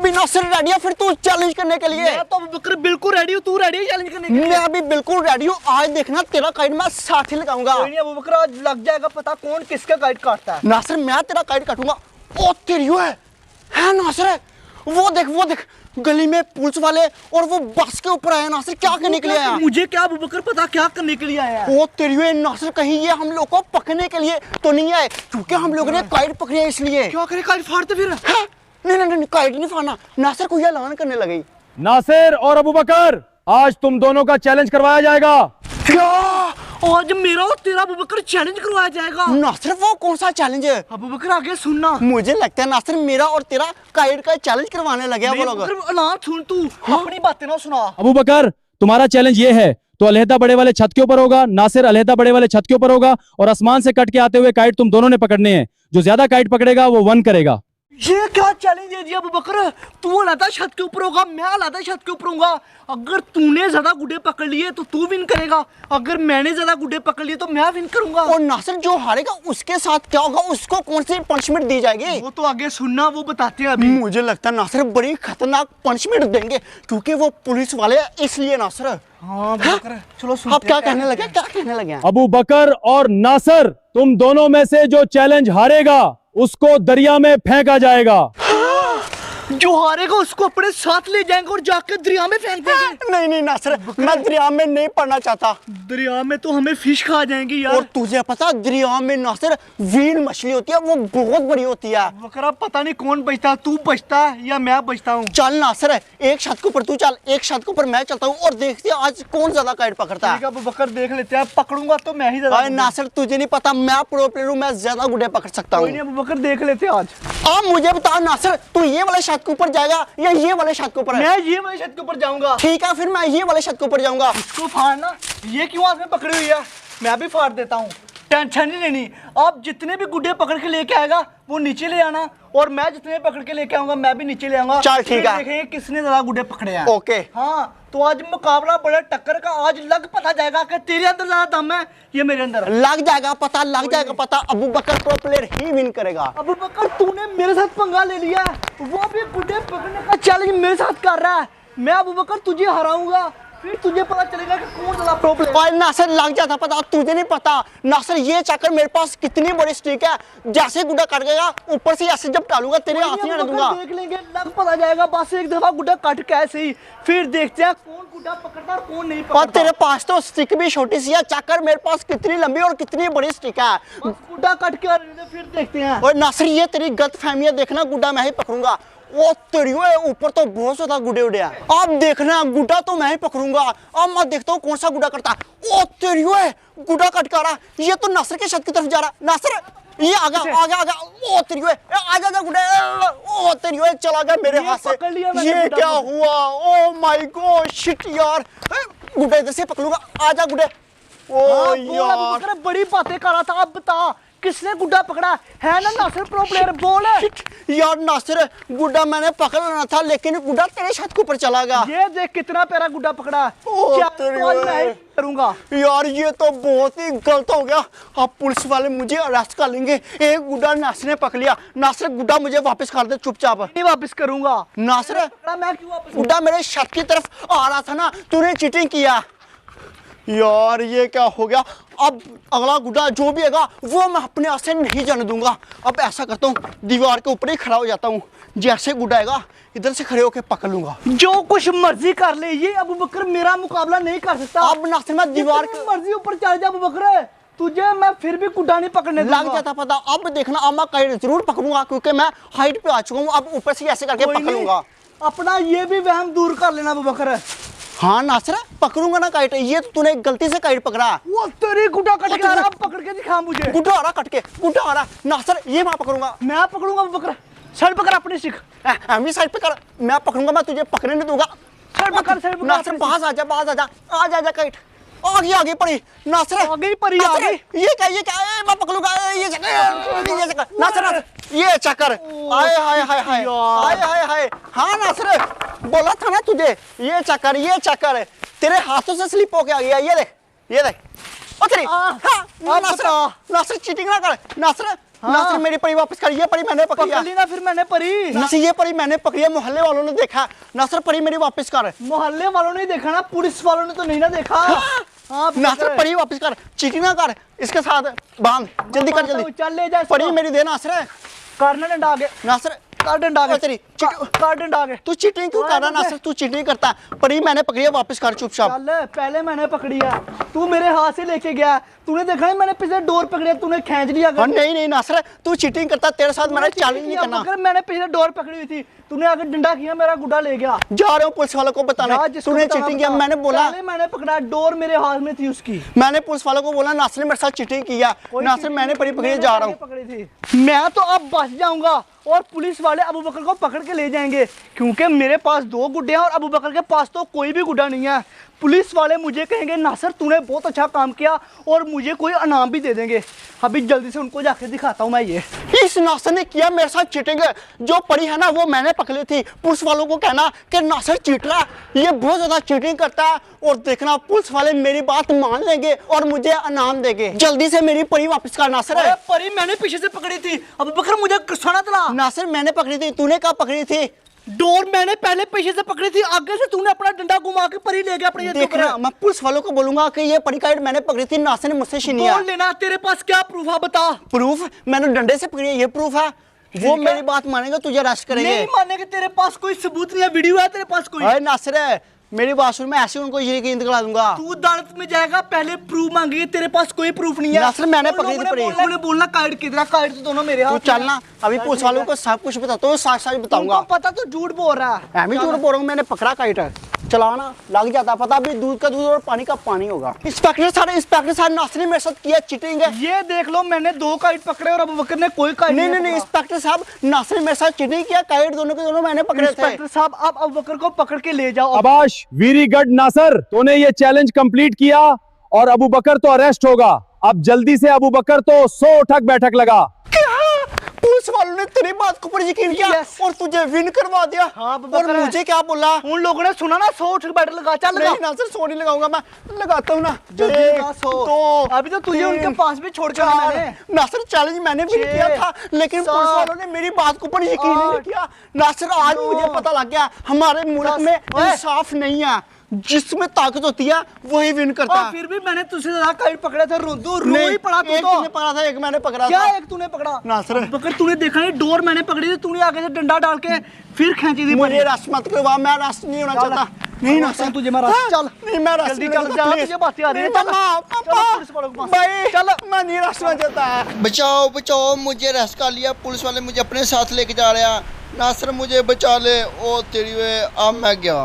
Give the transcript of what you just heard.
भी नासिर रेडी है फिर तू चैलेंज करने के लिए? मैं तो अबू बकर बिल्कुल रेडी हूँ। तू रेडी है चैलेंज करने के लिए? मैं भी बिल्कुल रेडी हूँ। आज देखना तेरा काइट मैं साथ ही लगाऊंगा। कोई नहीं अबू बकर, आज लग जाएगा पता कौन किसका काइट काटता है। नासिर मैं तेरा काइट काटूंगा। ओ तेरी है नासिर, वो देख गली में पुलिस वाले और वो बस के ऊपर आया। नासिर क्या करने के लिए आया? मुझे क्या अबू बकर पता क्या करने के लिए आया? ओ तेरी नासिर कहीं ये हम लोग को पकड़ने के लिए तो नहीं आए, क्योंकि हम लोगों ने काइट पकड़ी है इसलिए। क्या करे, काइट फाड़ते फिर? नहीं काइट नहीं फाड़ना। नासिर को ये ऐलान करने लगी। नासिर और अबू बकर, आज तुम दोनों का चैलेंज करवाया जाएगा। क्या आज मेरा और तेरा अबू बकर चैलेंज करवाया जाएगा? नासिर वो कौन सा चैलेंज है? अबू बकर आगे सुनना। मुझे लगता है नासिर मेरा और तेरा काइट का चैलेंज करवाने लगे वो लोग। ना सुन तू, अपनी बातें ना सुना। अबू बकर, तुम्हारा चैलेंज ये है, तो अलहदा बड़े वाले छत के ऊपर होगा, नासिर अलहदा बड़े वाले छत के ऊपर होगा, और आसमान से कट के आते हुए काइट तुम दोनों ने पकड़ने हैं। जो ज्यादा काइट पकड़ेगा वो वन करेगा। ये क्या चैलेंज दे दिया अबू बकर? तू अलहदा छत के ऊपर होगा, मैं अलहदा छत के ऊपर होऊंगा। अगर तूने ज्यादा गुड्डे पकड़ लिए तो तू विन करेगा, अगर मैंने ज्यादा गुड्डे पकड़ लिए तो मैं विन करूंगा। और नासिर जो हारेगा उसके साथ क्या होगा? उसको कौन सी पनिशमेंट दी जाएगी? वो तो आगे सुनना, वो बताते हैं अभी। मुझे लगता है नासिर बड़ी खतरनाक पनिशमेंट देंगे, क्योंकि वो पुलिस वाले हैं, इसलिए नासिर। हाँ अबू बकर, चलो सुनते आप क्या कहने लगे? अबू बकर और नासिर, तुम दोनों में से जो चैलेंज हारेगा उसको दरिया में फेंका जाएगा। जो हारेगा उसको अपने साथ ले जाएंगे और जाकर दरिया में फेंक देंगे। नहीं नासिर, मैं दरिया में नहीं पड़ना चाहता। दरिया में तो हमें फिश खा जाएंगी यार। और तुझे पता दरिया में नासिर व्हेल मछली होती है, वो बहुत बड़ी होती है। बकरा पता नहीं कौन बचता, तू बचता है या मैं बचता हूँ। चल नासिर, एक छत के ऊपर तू चल, एक छत के ऊपर मैं चलता हूँ, और देखते हैं आज कौन ज्यादा काइट पकड़ता है। अबू बकर देख लेते हैं, पकड़ूंगा तो मैं ही ज्यादा। नासिर तुझे नहीं पता, मैं प्रो प्लेयर हूँ, मैं ज्यादा गुड्डे पकड़ सकता हूँ। अबू बकर देख लेते हैं आज। अब मुझे बता नासिर, तू ये वाले छत के ऊपर जाएगा या ये वाले छत के ऊपर? मैं ये वाले छत के ऊपर जाऊंगा। ठीक है, फिर मैं ये वाले छत के ऊपर जाऊंगा। इसको फाड़ना, ये क्यों हाथ में पकड़ी हुई है? मैं भी फाड़ देता हूँ, टेंशन नहीं लेनी। आप जितने भी गुड्डे पकड़ के लेके आएगा वो नीचे ले आना, और मैं जितने पकड़ के लेके आऊंगा मैं भी नीचे ले आऊंगा। चल ठीक है, देखेंगे किसने ज्यादा गुड्डे पकड़े हैं। ओके हाँ, तो आज मुकाबला बड़ा टक्कर का। आज लग पता जाएगा कि तेरे अंदर ज्यादा दम है ये मेरे अंदर। लग जाएगा पता। अबू बकर प्रो प्लेयर ही विन करेगा। अबू बकर तूने मेरे साथ पंगा ले लिया, वो भी गुड्डे पकड़ने का चैलेंज मेरे साथ कर रहा है। मैं अबू बकर तुझे हराऊंगा, फिर तुझे पता चलेगा कि कौन ज्यादा प्रो प्लेयर। और नासिर लग जाता पता, तुझे नहीं पता नासिर ये चक्कर मेरे पास कितनी बड़ी स्टिक है। जैसे गुड्डा कट गया ऊपर से ऐसे जब डालूंगा तेरे हाथ नहीं आने दूंगा। देख लेंगे, लग पता जाएगा। बस एक दफा गुड्डा कट कैसे ही, फिर देखते हैं कौन गुड्डा पकड़ता और कौन नहीं पकड़ता। और तेरे पास तो स्टिक भी छोटी सी है, चक्कर मेरे पास कितनी लंबी और कितनी बड़ी स्टिक है। गुड्डा कट के फिर देखते हैं। और नासिर ये तेरी गलतफहमी है, देखना गुड्डा मैं ही पकड़ूंगा। ओ तेरी ऊपर तो बहुत ज्यादा गुड्डे उड़े हैं। अब देखना गुड्डा तो मैं ही पकड़ूंगा। अब मैं देखता हूँ कौन सा गुड्डा करता है। ओ तेरी गुड्डा कट कर रहा, ये तो नासिर के छत की तरफ जा रहा। नासिर ये आगा। ओ तेरी आजा गुड्डे। ओ तेरी चला गया मेरे हाथ से। ये क्या हुआ? ओ माय गॉड शिट यार, गुड्डा इधर से पकड़ूंगा। आजा गुड्डे। ओ यार बड़ी बातें कर रहा था। अब बता किसने गुड्डा पकड़ा है? ना नासिर प्रो प्लेयर, बोल। यार नासिर गुड्डा मैंने पकड़ना था, लेकिन गुड्डा तेरे छत के ऊपर चला गया। ये देख कितना प्यारा गुड्डा पकड़ा। करूंगा यार ये तो बहुत ही गलत हो गया। अब पुलिस वाले मुझे अरेस्ट कर लेंगे। एक गुड्डा नासिर ने पकड़ लिया। नासिर गुड्डा मुझे वापस कर दे चुपचाप। नहीं वापस करूंगा। नासिर मैं क्यों वापस? गुड्डा मेरे छत की तरफ आ रहा था ना, तूने चीटिंग किया। यार ये क्या हो गया? अब अगला गुड्डा जो भी आएगा वो मैं अपने हाथ से नहीं जाने दूंगा। अब ऐसा करता हूँ, दीवार के ऊपर ही खड़ा हो जाता हूँ। जैसे गुड्डा आएगा इधर से खड़े होकर पकड़ लूंगा। जो कुछ मर्जी कर ले, ये अबू बकर मेरा मुकाबला नहीं कर सकता। अब नासिर मैं दीवार के मर्जी ऊपर चढ़ जा अबू बकर, तुझे मैं फिर भी गुड्डा नहीं पकड़ने लग जाता पता। अब देखना, अब मैं कहीं जरूर पकड़ूंगा, क्योंकि मैं हाइट पे आ चुका हूँ। अब ऊपर से ऐसे करके पकड़ूंगा। अपना ये भी वहम दूर कर लेना अबू बकर। हाँ नासिर पकड़ूंगा ना काइट। ये तो तूने गलती से काइट पकड़ा। वो तेरी गुड्डा कट के आ रहा, पकड़ के दिखा मुझे। गुड्डा आ रहा कट के, गुड्डा आ रहा। नासिर ये मैं पकड़ूंगा। मैं पकड़ूंगा अबू बकर। साइड पकड़ अपनी सीख। अपनी साइड पे कर, मैं पकड़ूंगा, मैं तुझे पकड़ने नहीं दूंगा। साइड पकड़। नासिर पास आ जा काइट। आगे पड़ी नासिर, आगे पड़ी आगे। ये क्या मैं पकड़ूंगा। ये नासिर ये चक्कर। हाय। हाँ नासिर बोला था ना तुझे, ये चक्कर तेरे हाथों से स्लिप होके आ गया। ये देख ओ तेरी। नासिर चीटिंग ना कर। नासिर नासिर मेरी परी वापस कर, ये परी मैंने पकड़ी पकड़ है। ली ना फिर मैंने परी। नासिर ये परी मैंने पकड़ी है, मोहल्ले वालों ने देखा। नासिर परी मेरी वापस कर। मोहल्ले वालों ने देखा ना, पुलिस वालों ने तो नहीं ना देखा। हाँ नासिर परी वापस कर, चीटिंग ना कर, इसके साथ बांध, जल्दी कर जल्दी। चल ले जा परी मेरी दे नासिर। करना डंडा आगे, नासिर कर डंडा आगे तेरी कर डंडा आगे। तू चीटिंग क्यों कर रहा नासिर? तू चीटिंग करता है। परी मैंने पकड़ी है, वापस कर चुपचाप। चल पहले मैंने पकड़ी है, तू मेरे हाथ से लेके गया। तूने देखा नहीं मैंने पिछले डोर पकड़ी, तूने खींच लिया। हाँ नहीं नहीं नासिर, तू चीटिंग करता, तेरे साथ मैंने चैलेंज नहीं करना। मगर मैंने पिछले डोर पकड़ी हुई थी, तूने आगे डंडा किया, मेरा गुड्डा ले गया। जा रहे हो पुलिस वालों को बताने, जा, जिसको तूने बताना चीटिंग किया। बता। मैंने बोला, पहले मैंने पकड़ा, डोर मेरे हाथ में थी उसकी। मैंने पुलिस वालों को बोला नासिर ने मेरे साथ चीटिंग किया। नासिर मैंने परी पकड़ी, जा रहा हूँ। पकड़ी थी मैं, तो अब बच जाऊंगा और पुलिस वाले अबू बकर को पकड़ के ले जाएंगे, क्योंकि मेरे पास 2 गुड्डे हैं और अबू बकर के पास तो कोई भी गुड्डा नहीं है। पुलिस वाले मुझे कहेंगे नासिर तूने बहुत अच्छा काम किया और मुझे कोई इनाम भी दे देंगे। अभी जल्दी से उनको जाके दिखाता हूँ मैं। ये इस नासिर ने किया मेरे साथ चीटिंग। जो परी है ना वो मैंने पकड़ी थी। पुलिस वालों को कहना कि नासिर चीट रहा, ये बहुत ज्यादा चीटिंग करता है, और देखना पुलिस वाले मेरी बात मान लेंगे और मुझे इनाम देंगे। जल्दी से मेरी परी वापस कर नासिर। अरे परी मैंने पीछे से पकड़ी थी, अबू बकर मुझे गुस्सा ना दिला। नासिर मैंने पकड़ी थी, तूने कहाँ पकड़ी थी? डोर मैंने पहले पीछे से पकड़ी थी, आगे से तूने अपना डंडा घुमा के परी ले गया अपने ये देखना मैं पुलिस वालों को बोलूंगा कि ये परी काइट मैंने पकड़ी थी, नासिर ने मुझसे छीनी है। बोल लेना, तेरे पास क्या प्रूफ है बता। प्रूफ? मैंने डंडे से पकड़ी है, ये प्रूफ है। वो मेरी बात मानेगा, तुझे अरेस्ट करेंगे। नहीं मानेंगे, तेरे पास कोई सबूत नहीं है, वीडियो है तेरे पास कोई? अरे नासिर है मेरी बात सुन, मैं ऐसे उनको यकीन दिला दूंगा। तू अदालत में जाएगा, पहले प्रूफ मांगेगी, तेरे पास कोई प्रूफ नहीं है। नासिर मैंने उन पकड़ी लोगों थी परी। ने बोलना काइट किधर है, काइट तो दोनों मेरे तू हाथ चल ना, अभी पुलिस वालों को सब कुछ बताता हूँ, साथ साथ बताऊंगा। तुमको पता तो झूठ बोल रहा है। मैं भी झूठ बोल रहा हूँ, मैंने पकड़ा काइट। चलाना लग जाता, पता अभी दूध का दूध और पानी का पानी होगा। इंस्पेक्टर साहब नासिर ने मेरे साथ किया चीटिंग है। ये देख लो, मैंने 2 काइट पकड़े और अबू बकर ने कोई काइट नहीं नहीं नहीं, इंस्पेक्टर साहब नासिर ने मेरे साथ चीटिंग किया, काइट दोनों के दोनों मैंने पकड़े थे। इंस्पेक्टर साहब आप अबू बकर को पकड़ के ले जाओ। अबाश, वेरी गुड नासिर, तूने ये चैलेंज कंप्लीट किया और अबू बकर तो अरेस्ट होगा। अब जल्दी से अबू बकर तो 100 उठक बैठक लगा। पुलिस वालों ने तेरी बात के ऊपर यकीन किया Yes. और तुझे विन करवा दिया। हाँ, अबू और बकर है। मुझे क्या बोला? उन लोगों ने सुना ना 100 उठक बैठक लगा, चल लगा। नहीं नासिर 100 नहीं लगाऊंगा, मैं लगाता हूँ ना। जल्दी एक, लगा 100। दो, अभी तो तुझे तीन, उनके पास भी छोड़ के आना चार। मैंने। नासिर चैलेंज मैंने भी किया था, लेकिन पुलिस सात, वालों ने मेरी बात के ऊपर यकीन नहीं आठ, किया। नासिर आज नौ, मुझे पता लग गया हमारे मुल्क 10, में ओए। इंसाफ नहीं है। जिसमें ताकत होती है वही विन करता और है। फिर भी मैंने तुझसे ज्यादा काइट पकड़े थे, रो नहीं, ही पड़ा तू एक तो। तूने पकड़ा था, एक मैंने पकड़ा क्या था। एक तूने पकड़ा? नासिर। अबू बकर तूने देखा नहीं, डोर मैंने पकड़ी थी, तूने आगे से डंडा डाल के फिर खींची थी। मुझे रस मत करवा, मैं रस नहीं होना चल। चाहता। नहीं नासिर, तुझे मैं रस, हाँ, चल। नहीं मैं रस जल्दी नहीं चल, होना जा, चाहता, तुझे बातें आ रही हैं, please। चल। मम्मा, चल, पापा, पुलिस वालों के पास। भाई, चल। मैं नहीं रस होना चाहता। बचाओ बचाओ, मुझे रेस्ट कर लिया, पुलिस वाले मुझे अपने साथ लेके जा रहे हैं। नासिर मुझे बचा ले। ओ तेरी वे, अब मैं गया।